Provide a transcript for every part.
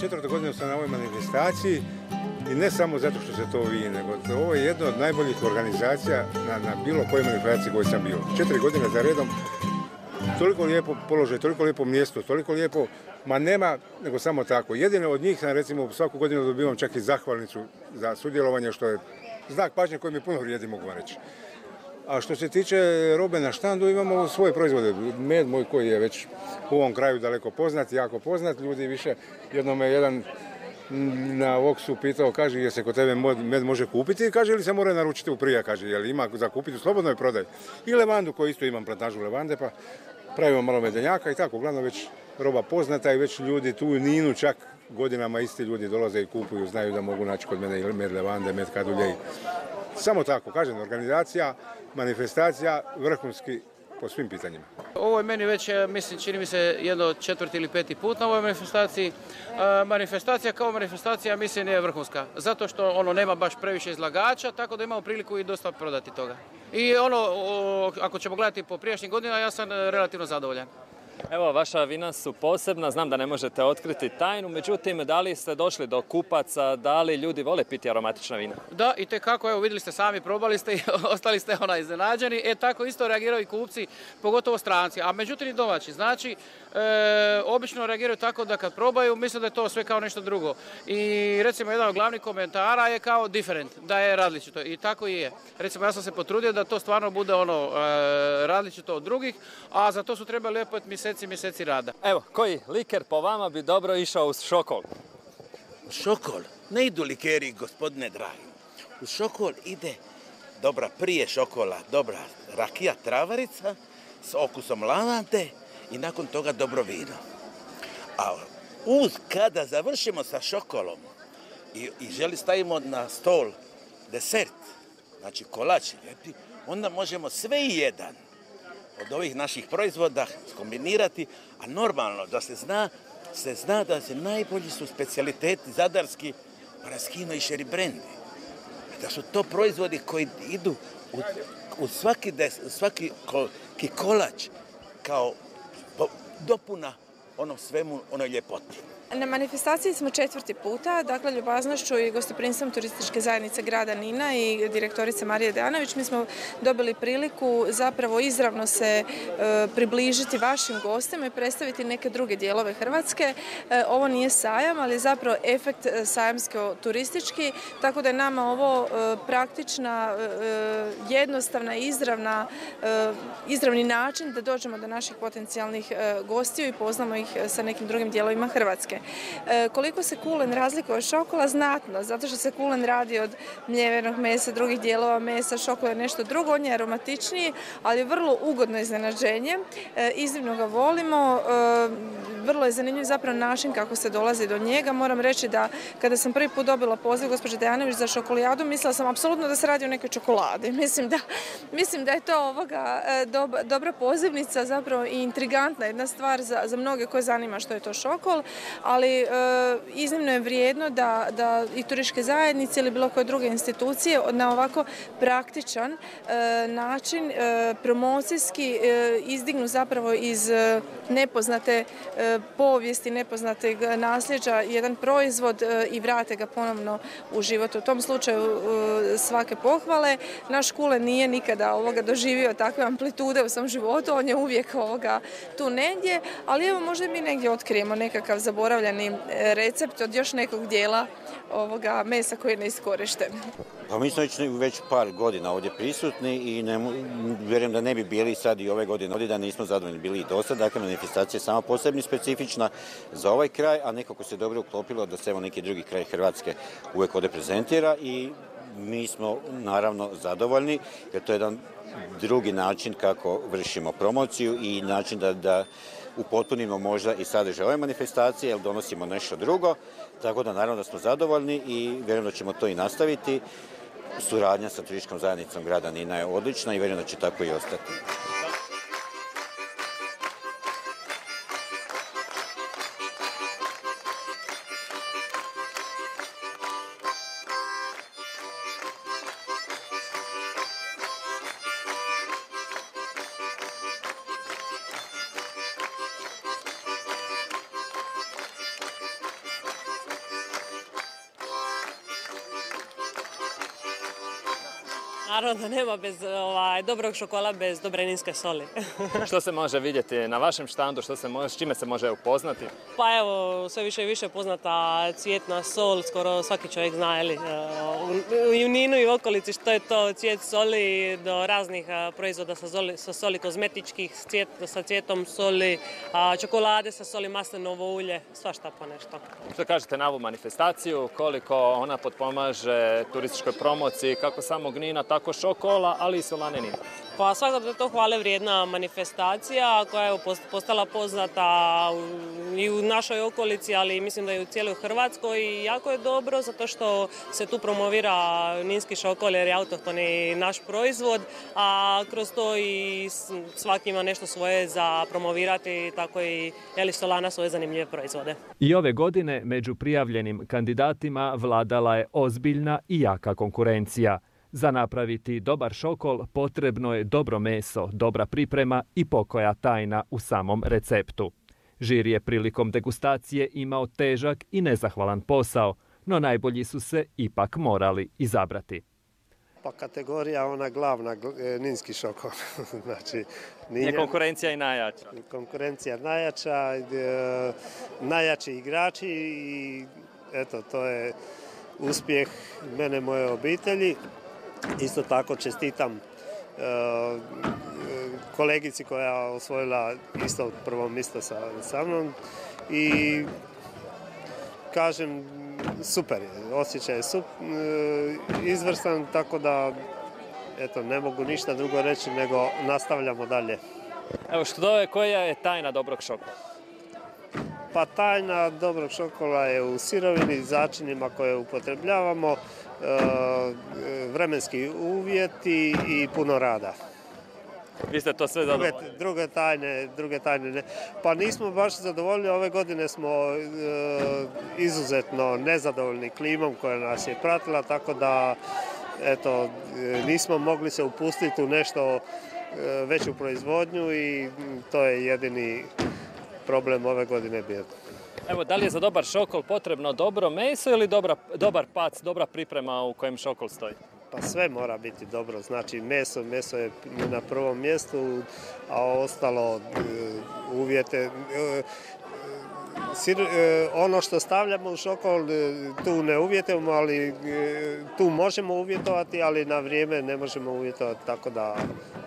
četvrtu godinu sam na ovoj manifestaciji i ne samo zato što se to vidi, nego ovo je jedna od najboljih organizacija na bilo kojoj manifestaciji koju sam bio. 4 godine za redom, toliko lijepo položaj, toliko lijepo mjesto, toliko lijepo, ma nema nego samo tako. Jedino od njih sam recimo svaku godinu dobivam čak i zahvalnicu za sudjelovanje, što je znak pažnje koji mi puno vrijedi, mogu vam reći. A što se tiče robe na štandu, imamo svoje proizvode. Med moj koji je već u ovom kraju daleko poznat, jako poznat. Ljudi više, jednom me jedan na Voksu pitao, kaže, je se kod tebe med može kupiti? Kaže, ili se mora naručiti u prije, kaže, je li ima za kupiti u slobodnoj prodaji? I levandu, koji isto imam plantažu levande, pa pravimo malo medenjaka i tako. Uglavnom već roba poznata i već ljudi tu u Ninu čak godinama isti ljudi dolaze i kupuju, znaju da mogu naći kod mene med levande, med kadulje. Samo tako, kažem, organizacija, manifestacija, vrhunski po svim pitanjima. Ovo je meni već, mislim, čini mi se jedno 4. ili 5. put na ovoj manifestaciji. Manifestacija kao manifestacija, mislim, je vrhunska. Zato što ono nema baš previše izlagača, tako da imamo priliku i dosta prodati toga. I ako ćemo gledati po prijašnjim godinama, ja sam relativno zadovoljan. Evo, vaša vina su posebna, znam da ne možete otkriti tajnu, međutim, da li ste došli do kupaca, da li ljudi vole piti aromatična vina? Da, i tekako, evo, vidjeli ste sami, probali ste i ostali ste iznenađeni. Tako isto reagiraju i kupci, pogotovo stranci, a međutim i domaći. Znači, obično reagiraju tako da kad probaju, misle da je to sve kao nešto drugo. I recimo, jedan od glavnih komentara je kao different, da je različito. I tako i je. Recimo, ja sam se potrudio da to stvarno bude različito od drugih, a za to su trebali opet mjeseci rada. Evo, koji liker po vama bi dobro išao uz šokol? U šokol ne idu likeri, gospodine dragi. U šokol ide prije šokola dobra rakija travarica s okusom lavande i nakon toga dobro vino. A kada završimo sa šokolom i stavimo na stol desert, znači kolač, onda možemo sve i jedan od ovih naših proizvoda kombinirati, a normalno da se zna da se najbolji su specijaliteti zadarski paraskino i šeribrandi. Da su to proizvodi koji idu u svaki kolač kao dopuna onom svemu, onoj ljepoti. Na manifestaciji smo 4. puta, dakle ljubaznošću i gostoprinstvom Turističke zajednice grada Nina i direktorice Marije Dejanović. Mi smo dobili priliku zapravo izravno se približiti vašim gostima i predstaviti neke druge dijelove Hrvatske. Ovo nije sajam, ali je zapravo efekt sajamsko-turistički, tako da je nama ovo praktična, jednostavna, izravni način da dođemo do naših potencijalnih gostiju i poznamo ih sa nekim drugim dijelovima Hrvatske. Koliko se kulen razlikuje od šokola? Znatno, zato što se kulen radi od mljevenog mesa, drugih dijelova mesa, šokol je nešto drugo, on je aromatičniji, ali je vrlo ugodno iznenađenje. Iznimno ga volimo, vrlo je zanimljiv zapravo način kako se dolazi do njega. Moram reći da kada sam prvi put dobila poziv gospođe Dejanović za šokolijadu, mislila sam apsolutno da se radi o nekoj čokoladi. Mislim da je to dobra pozivnica, zapravo i intrigantna jedna stvar za mnoge koje zanima što je to šokol, ali iznimno je vrijedno da i turističke zajednice ili bilo koje druge institucije na ovako praktičan način promocijski izdignu zapravo iz nepoznate povijesti, nepoznateg nasljeđa jedan proizvod i vrate ga ponovno u život. U tom slučaju svake pohvale. Naš kulen nije nikada doživio takve amplitude u svom životu, on je uvijek tu negdje, ali evo možda mi negdje otkrijemo nekakav zaboravljeni recept od još nekog dijela mesa koji je neiskorišten. Pa mi smo već par godina ovdje prisutni i vjerujem da ne bi bili sad i ove godine ovdje da nismo zadovoljni bili i dosta. Dakle, manifestacija je sama posebno specifična za ovaj kraj, a nekako se dobro uklopilo da se evo neki drugi kraj Hrvatske uvijek ovdje prezentira i mi smo naravno zadovoljni jer to je jedan drugi način kako vršimo promociju i način da upotpunimo možda i sadržaj ove manifestacije jer donosimo nešto drugo, tako da naravno da smo zadovoljni i vjerujem da ćemo to i nastaviti. Suradnja sa turističkom zajednicom grada Nina je odlična i vjerujem da će tako i ostati. Naravno da nema bez dobrog šokola bez dobre ninske soli. Što se može vidjeti na vašem štandu, s čime se može upoznati? Pa evo, sve više i više poznata cvjetna sol, skoro svaki čovjek zna, i u Ninu i u okolici što je to cvijet soli, do raznih proizvoda sa soli kozmetičkih, sa cvijetom soli, čokolade sa soli, maslinovo ulje, svašta po nešto. Što kažete na ovu manifestaciju, koliko ona potpomaže turističkoj promociji, kako samog Nina, tako Šokola, ali i Solane Nina? Pa svakako da je to hvale vrijedna manifestacija koja je postala poznata i u našoj okolici, ali mislim da i u cijeloj Hrvatskoj, i jako je dobro zato što se tu promovira ninski šokol jer je autohtoni naš proizvod, a kroz to i svaki ima nešto svoje za promovirati, tako i Solana svoje zanimljive proizvode. I ove godine među prijavljenim kandidatima vladala je ozbiljna i jaka konkurencija. Za napraviti dobar šokol potrebno je dobro meso, dobra priprema i pokoja tajna u samom receptu. Žiri je prilikom degustacije imao težak i nezahvalan posao, no najbolji su se ipak morali izabrati. Pa kategorija ona glavna, ninski šokol. Znači, je konkurencija i najjača. Konkurencija najjača, najjači igrači i eto, to je uspjeh mene, moje obitelji. Isto tako čestitam kolegici koja je osvojila isto prvo mjesto sa mnom i kažem super je, osjećaj je izvrstan, tako da eto, ne mogu ništa drugo reći nego nastavljamo dalje. Evo koja je tajna dobrog šokola? Pa tajna dobrog šokola je u sirovini, začinima koje upotrebljavamo, vremenski uvjeti i puno rada. Vi ste to sve zadovoljni? Druge tajne ne. Pa nismo baš zadovoljni, ove godine smo izuzetno nezadovoljni klimom koja nas je pratila, tako da eto, nismo mogli se upustiti u nešto veću proizvodnju i to je jedini problem ove godine bio. Evo, da li je za dobar šokol potrebno dobro meso ili dobar pac, dobra priprema u kojem šokol stoji? Pa sve mora biti dobro, znači meso je na prvom mjestu, a ostalo uvjete. Ono što stavljamo u šokol, tu ne uvjetujemo, ali tu možemo uvjetovati, ali na vrijeme ne možemo uvjetovati, tako da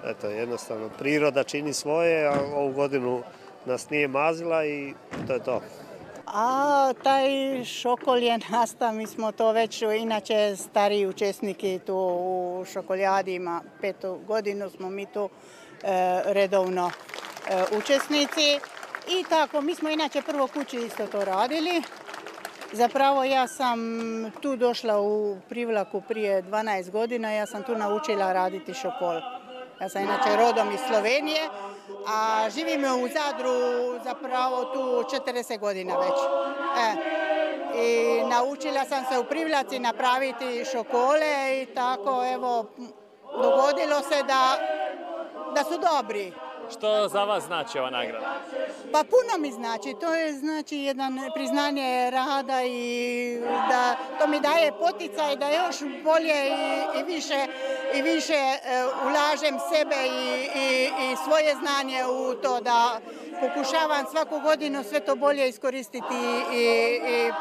eto, jednostavno priroda čini svoje, a ovu godinu nas nije mazila i to je to. A taj šokol je nastao, mi smo to već inače stariji učesniki tu u šokoljadi, ima 5. godinu smo mi tu redovno učesnici. I tako, mi smo inače prvo kući isto to radili. Zapravo ja sam tu došla u Privlaku prije 12 godina, ja sam tu naučila raditi šokol. Ja sam inače rodom iz Slovenije, a živim u Zadru zapravo tu 40 godina već. I naučila sam se u Privlaci napraviti šokole i tako, evo, dogodilo se da su dobri. Što za vas znači ova nagrada? Pa puno mi znači, to je znači jedan priznanje rada i da to mi daje poticaj da još bolje i više ulažem sebe i svoje znanje u to, da pokušavam svaku godinu sve to bolje iskoristiti i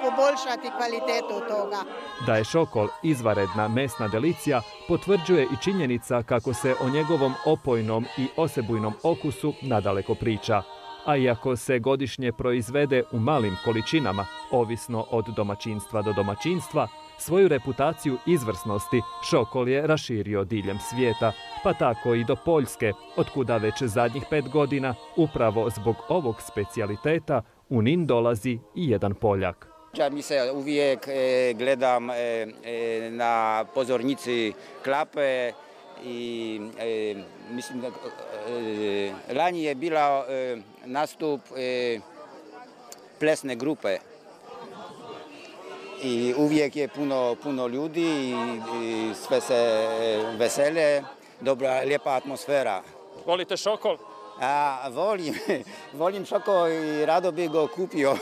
poboljšati kvalitetu toga. Da je šokol izvanredna mesna delicija potvrđuje i činjenica kako se o njegovom opojnom i osebujnom okusu nadaleko priča. A iako se godišnje proizvede u malim količinama, ovisno od domaćinstva do domaćinstva, svoju reputaciju izvrsnosti šokol je raširio diljem svijeta, pa tako i do Poljske, otkuda već zadnjih 5 godina, upravo zbog ovog specijaliteta, u Nin dolazi i jedan Poljak. Mi se uvijek gledam na pozornici Klape i mislim da lani je bila nastup plesne grupe i uvijek je puno ljudi i sve se vesele, dobra, lijepa atmosfera. Volite šokol? Volim šokol i rado bih ga kupio.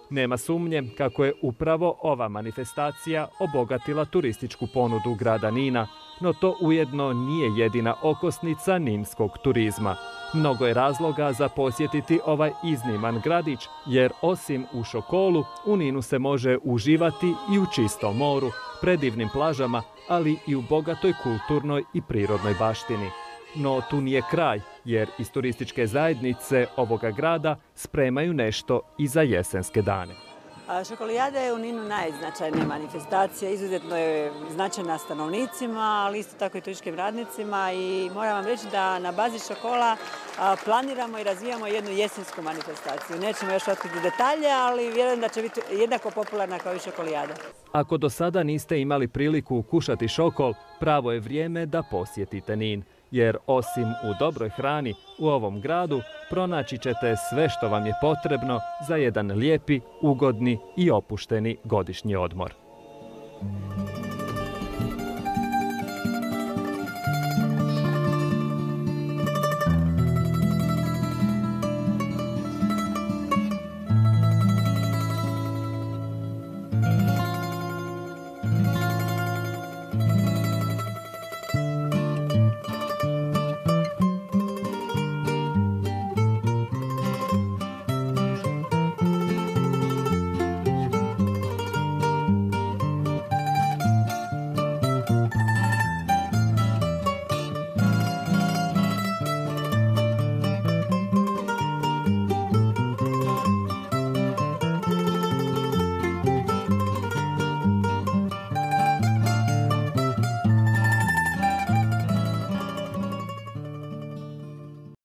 Nema sumnje kako je upravo ova manifestacija obogatila turističku ponudu grada Nina, no to ujedno nije jedina okosnica ninskog turizma. Mnogo je razloga za posjetiti ovaj izniman gradić, jer osim u Šokolu, u Ninu se može uživati i u čistom moru, predivnim plažama, ali i u bogatoj kulturnoj i prirodnoj baštini. No tu nije kraj, jer iz turističke zajednice ovoga grada spremaju nešto i za jesenske dane. Šokolijada je u Ninu najznačajnija manifestacija, izuzetno je značajna stanovnicima, ali isto tako i turističkim radnicima i moram vam reći da na bazi Šokola planiramo i razvijamo jednu jesensku manifestaciju. Nećemo još otkriti detalje, ali vjerujem da će biti jednako popularna kao i Šokolijada. Ako do sada niste imali priliku kušati šokol, pravo je vrijeme da posjetite Nin. Jer osim u dobroj hrani, u ovom gradu pronaći ćete sve što vam je potrebno za jedan lijepi, ugodni i opušteni godišnji odmor.